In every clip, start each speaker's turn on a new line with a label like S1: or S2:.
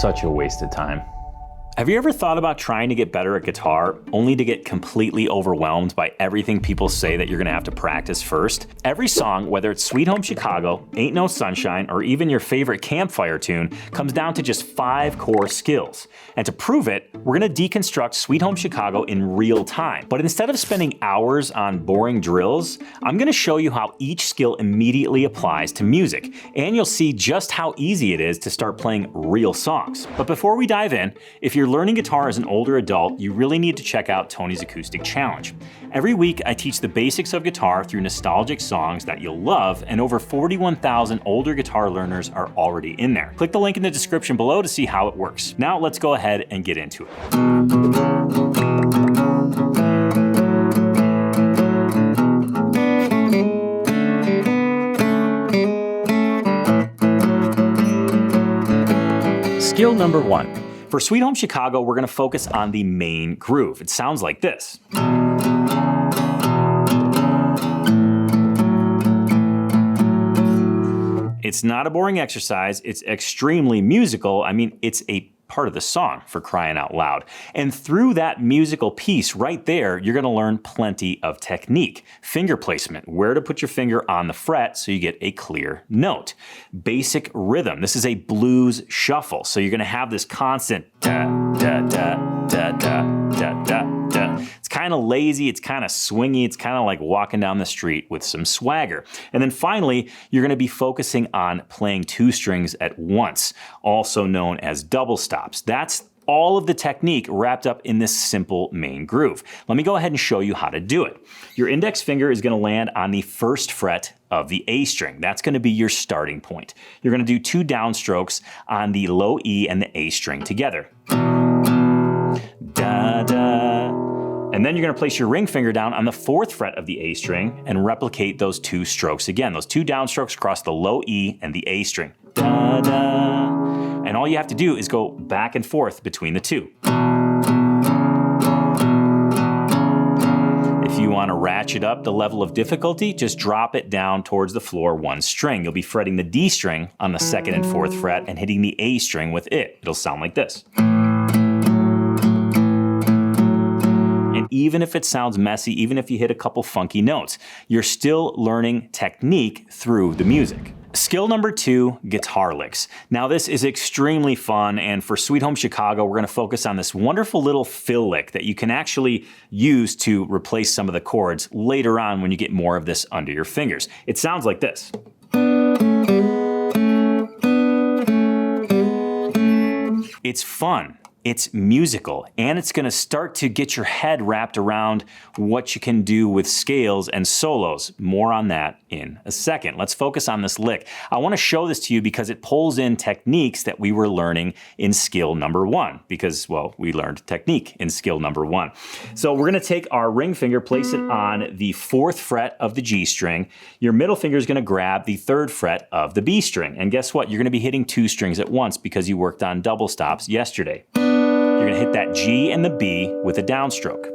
S1: such a waste of time.
S2: Have you ever thought about trying to get better at guitar only to get completely overwhelmed by everything people say that you're gonna have to practice first? Every song, whether it's Sweet Home Chicago, Ain't No Sunshine, or even your favorite campfire tune, comes down to just 5 core skills. And to prove it, we're gonna deconstruct Sweet Home Chicago in real time. But instead of spending hours on boring drills, I'm gonna show you how each skill immediately applies to music. And you'll see just how easy it is to start playing real songs. But before we dive in, if you're learning guitar as an older adult, you really need to check out Tony's Acoustic Challenge. Every week, I teach the basics of guitar through nostalgic songs that you'll love, and over 41,000 older guitar learners are already in there. Click the link in the description below to see how it works. Now let's go ahead and get into it. Skill number 1. For Sweet Home Chicago, we're gonna focus on the main groove. It sounds like this. It's not a boring exercise, it's extremely musical. I mean, it's a part of the song, for crying out loud. And through that musical piece right there, you're gonna learn plenty of technique. Finger placement, where to put your finger on the fret so you get a clear note. Basic rhythm, this is a blues shuffle, so you're gonna have this constant da, da, da, da, da, da, da, da. It's kind of lazy, it's kind of swingy, it's kind of like walking down the street with some swagger. And then finally, you're gonna be focusing on playing 2 strings at once, also known as double stops. That's all of the technique wrapped up in this simple main groove. Let me go ahead and show you how to do it. Your index finger is gonna land on the 1st fret of the A string. That's gonna be your starting point. You're gonna do 2 downstrokes on the low E and the A string together. Da, da. And then you're gonna place your ring finger down on the 4th fret of the A string and replicate those 2 strokes again. Those 2 downstrokes across the low E and the A string. Da, da. And all you have to do is go back and forth between the 2. If you want to ratchet up the level of difficulty, just drop it down towards the floor 1 string. You'll be fretting the D string on the 2nd and 4th fret and hitting the A string with it. It'll sound like this. And even if it sounds messy, even if you hit a couple funky notes, you're still learning technique through the music. Skill number 2, guitar licks. Now this is extremely fun, and for Sweet Home Chicago, we're gonna focus on this wonderful little fill lick that you can actually use to replace some of the chords later on when you get more of this under your fingers. It sounds like this. It's fun. It's musical, and it's gonna start to get your head wrapped around what you can do with scales and solos. More on that in a second. Let's focus on this lick. I wanna show this to you because it pulls in techniques that we were learning in skill number 1, because, well, we learned technique in skill number 1. So we're gonna take our ring finger, place it on the 4th fret of the G string. Your middle finger is gonna grab the 3rd fret of the B string. And guess what? You're gonna be hitting 2 strings at once because you worked on double stops yesterday. You're gonna hit that G and the B with a downstroke.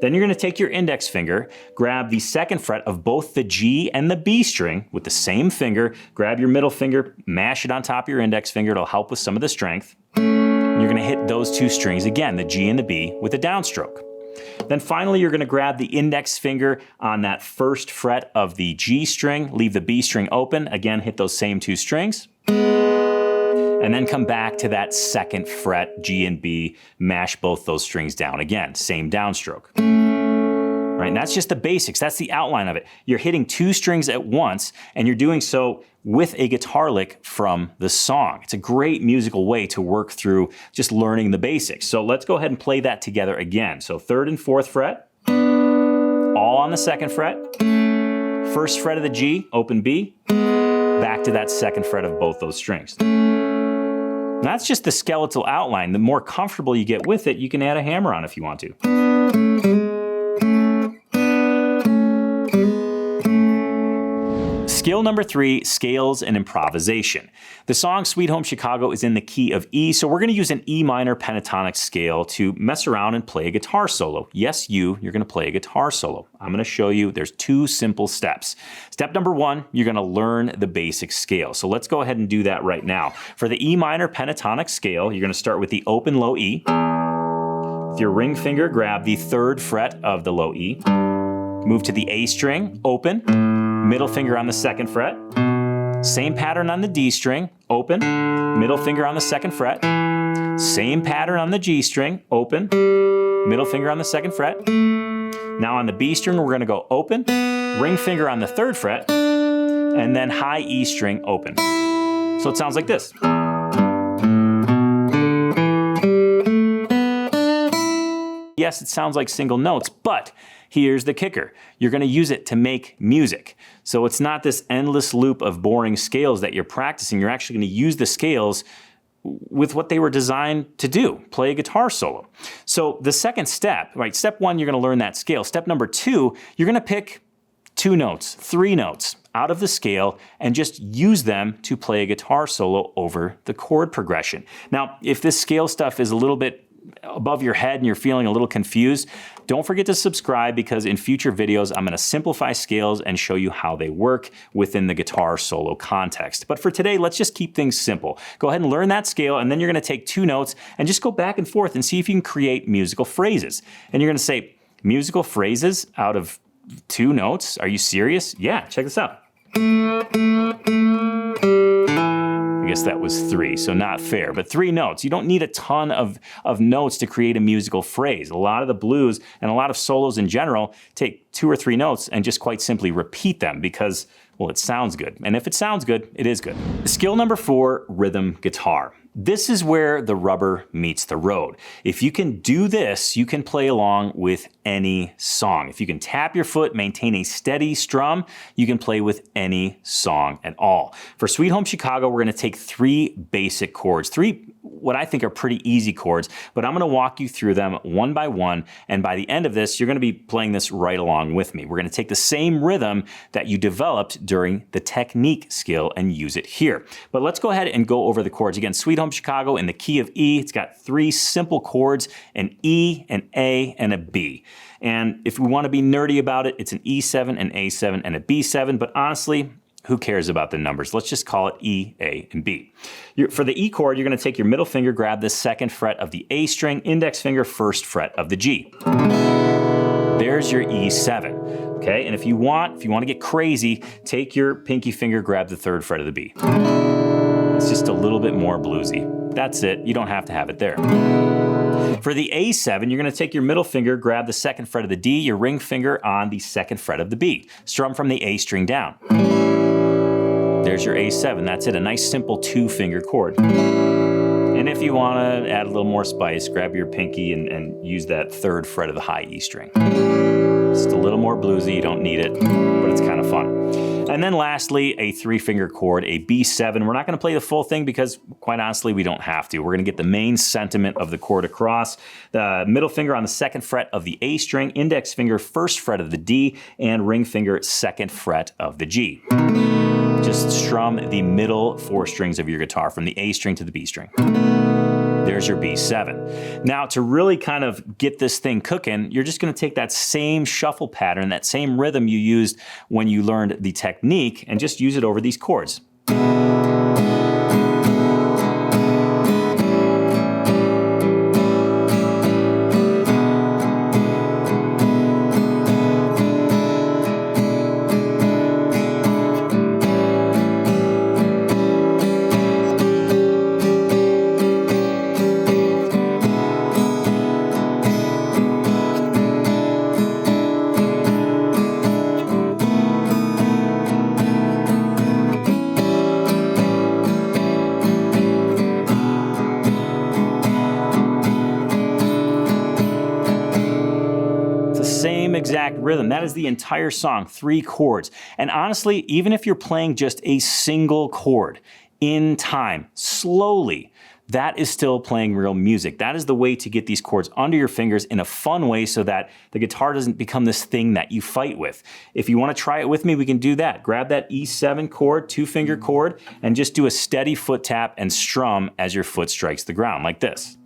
S2: Then you're gonna take your index finger, grab the 2nd fret of both the G and the B string with the same finger, grab your middle finger, mash it on top of your index finger, it'll help with some of the strength. You're gonna hit those 2 strings again, the G and the B, with a downstroke. Then finally, you're gonna grab the index finger on that 1st fret of the G string, leave the B string open, again, hit those same 2 strings. And then come back to that 2nd fret, G and B, mash both those strings down again, same downstroke. Right, and that's just the basics, that's the outline of it. You're hitting 2 strings at once, and you're doing so with a guitar lick from the song. It's a great musical way to work through just learning the basics. So let's go ahead and play that together again. So 3rd and 4th fret, all on the 2nd fret, 1st fret of the G, open B, back to that 2nd fret of both those strings. That's just the skeletal outline. The more comfortable you get with it, you can add a hammer on if you want to. Skill number 3, scales and improvisation. The song Sweet Home Chicago is in the key of E, so we're going to use an E minor pentatonic scale to mess around and play a guitar solo. Yes, you're going to play a guitar solo. I'm going to show you there's 2 simple steps. Step number 1, you're going to learn the basic scale. So let's go ahead and do that right now. For the E minor pentatonic scale, you're going to start with the open low E. With your ring finger, grab the 3rd fret of the low E. Move to the A string, open, middle finger on the 2nd fret. Same pattern on the D string, open, middle finger on the 2nd fret. Same pattern on the G string, open, middle finger on the 2nd fret. Now on the B string, we're gonna go open, ring finger on the 3rd fret, and then high E string, open. So it sounds like this. Yes, it sounds like single notes, but here's the kicker. You're going to use it to make music. So it's not this endless loop of boring scales that you're practicing. You're actually going to use the scales with what they were designed to do, play a guitar solo. So the second step, right, step 1, you're going to learn that scale. Step number 2, you're going to pick 2 notes, 3 notes out of the scale and just use them to play a guitar solo over the chord progression. Now, if this scale stuff is a little bit above your head and you're feeling a little confused, don't forget to subscribe, because in future videos, I'm going to simplify scales and show you how they work within the guitar solo context. But for today, let's just keep things simple. Go ahead and learn that scale, and then you're going to take 2 notes and just go back and forth and see if you can create musical phrases. And you're going to say, musical phrases out of 2 notes? Are you serious? Yeah, check this out. I guess that was 3, so not fair, but 3 notes. You don't need a ton of notes to create a musical phrase. A lot of the blues and a lot of solos in general take 2 or 3 notes and just quite simply repeat them because, well, it sounds good. And if it sounds good, it is good. Skill number 4, rhythm guitar. This is where the rubber meets the road. If you can do this, you can play along with any song. If you can tap your foot, maintain a steady strum, you can play with any song at all. For Sweet Home Chicago, we're going to take 3 basic chords, 3 what I think are pretty easy chords, but I'm going to walk you through them one by one, and by the end of this, you're going to be playing this right along with me. We're going to take the same rhythm that you developed during the technique skill and use it here. But let's go ahead and go over the chords. Again, Sweet Home Chicago in the key of E. It's got 3 simple chords, an E, an A, and a B. And if we want to be nerdy about it, it's an E7, an A7, and a B7, but honestly, who cares about the numbers? Let's just call it E, A, and B. For the E chord, you're going to take your middle finger, grab the 2nd fret of the A string, index finger, 1st fret of the G. There's your E7. Okay, and if you want to get crazy, take your pinky finger, grab the 3rd fret of the B. It's just a little bit more bluesy. That's it. You don't have to have it there. For the A7, you're going to take your middle finger, grab the 2nd fret of the D, your ring finger on the 2nd fret of the B. Strum from the A string down. There's your A7. That's it, a nice simple 2-finger chord. And if you want to add a little more spice, grab your pinky and use that 3rd fret of the high E string. Just a little more bluesy, you don't need it, but it's kind of fun. And then lastly, a 3-finger chord, a B7. We're not going to play the full thing because, quite honestly, we don't have to. We're going to get the main sentiment of the chord across. The middle finger on the 2nd fret of the A string, index finger, 1st fret of the D, and ring finger, 2nd fret of the G. Just strum the middle 4 strings of your guitar from the A string to the B string. There's your B7. Now, to really kind of get this thing cooking, you're just going to take that same shuffle pattern, that same rhythm you used when you learned the technique, and just use it over these chords. Exact rhythm. That is the entire song, 3 chords. And honestly, even if you're playing just a single chord in time, slowly, that is still playing real music. That is the way to get these chords under your fingers in a fun way so that the guitar doesn't become this thing that you fight with. If you want to try it with me, we can do that. Grab that E7 chord, 2-finger chord, and just do a steady foot tap and strum as your foot strikes the ground, like this.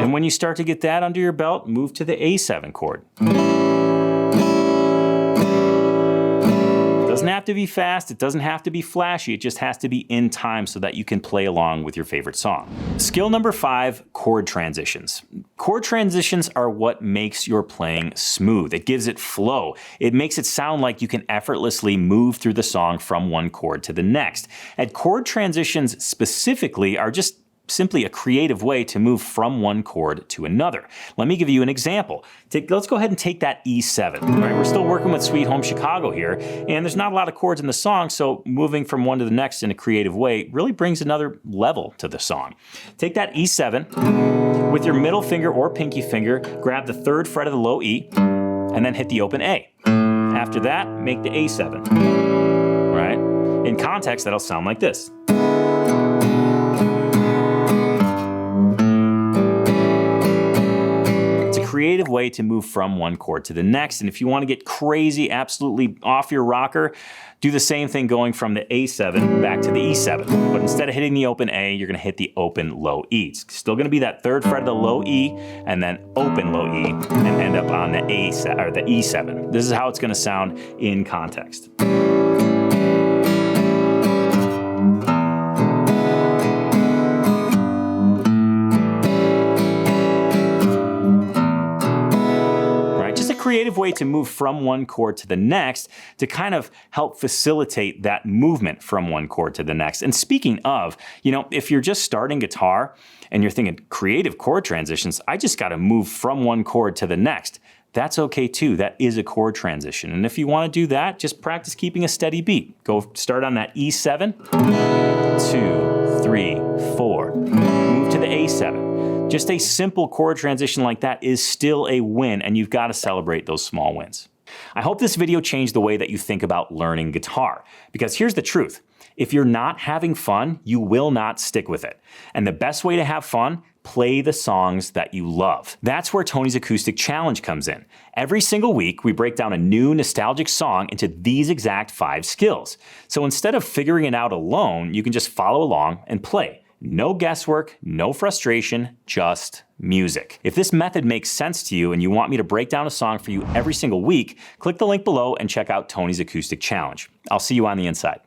S2: And when you start to get that under your belt, move to the A7 chord. It doesn't have to be fast, it doesn't have to be flashy, it just has to be in time so that you can play along with your favorite song. Skill number 5, chord transitions. Chord transitions are what makes your playing smooth. It gives it flow. It makes it sound like you can effortlessly move through the song from one chord to the next. And chord transitions specifically are just simply a creative way to move from one chord to another. Let me give you an example. Let's go ahead and take that E7. Right? We're still working with Sweet Home Chicago here, and there's not a lot of chords in the song, so moving from one to the next in a creative way really brings another level to the song. Take that E7, with your middle finger or pinky finger, grab the 3rd fret of the low E, and then hit the open A. After that, make the A7. Right? In context, that'll sound like this. Creative way to move from one chord to the next. And if you want to get crazy, absolutely off your rocker, do the same thing going from the A7 back to the E7. But instead of hitting the open A, you're going to hit the open low E. It's still going to be that 3rd fret of the low E and then open low E and end up on the A7 or the E7. This is how it's going to sound in context. Creative way to move from one chord to the next to kind of help facilitate that movement from one chord to the next. And speaking of, if you're just starting guitar and you're thinking creative chord transitions, I just got to move from one chord to the next. That's okay too. That is a chord transition. And if you want to do that, just practice keeping a steady beat. Go start on that E7, 2, 3, 4, move to the A7. Just a simple chord transition like that is still a win, and you've got to celebrate those small wins. I hope this video changed the way that you think about learning guitar, because here's the truth. If you're not having fun, you will not stick with it. And the best way to have fun, play the songs that you love. That's where Tony's Acoustic Challenge comes in. Every single week, we break down a new nostalgic song into these exact 5 skills. So instead of figuring it out alone, you can just follow along and play. No guesswork, no frustration, just music. If this method makes sense to you and you want me to break down a song for you every single week, click the link below and check out Tony's Acoustic Challenge. I'll see you on the inside.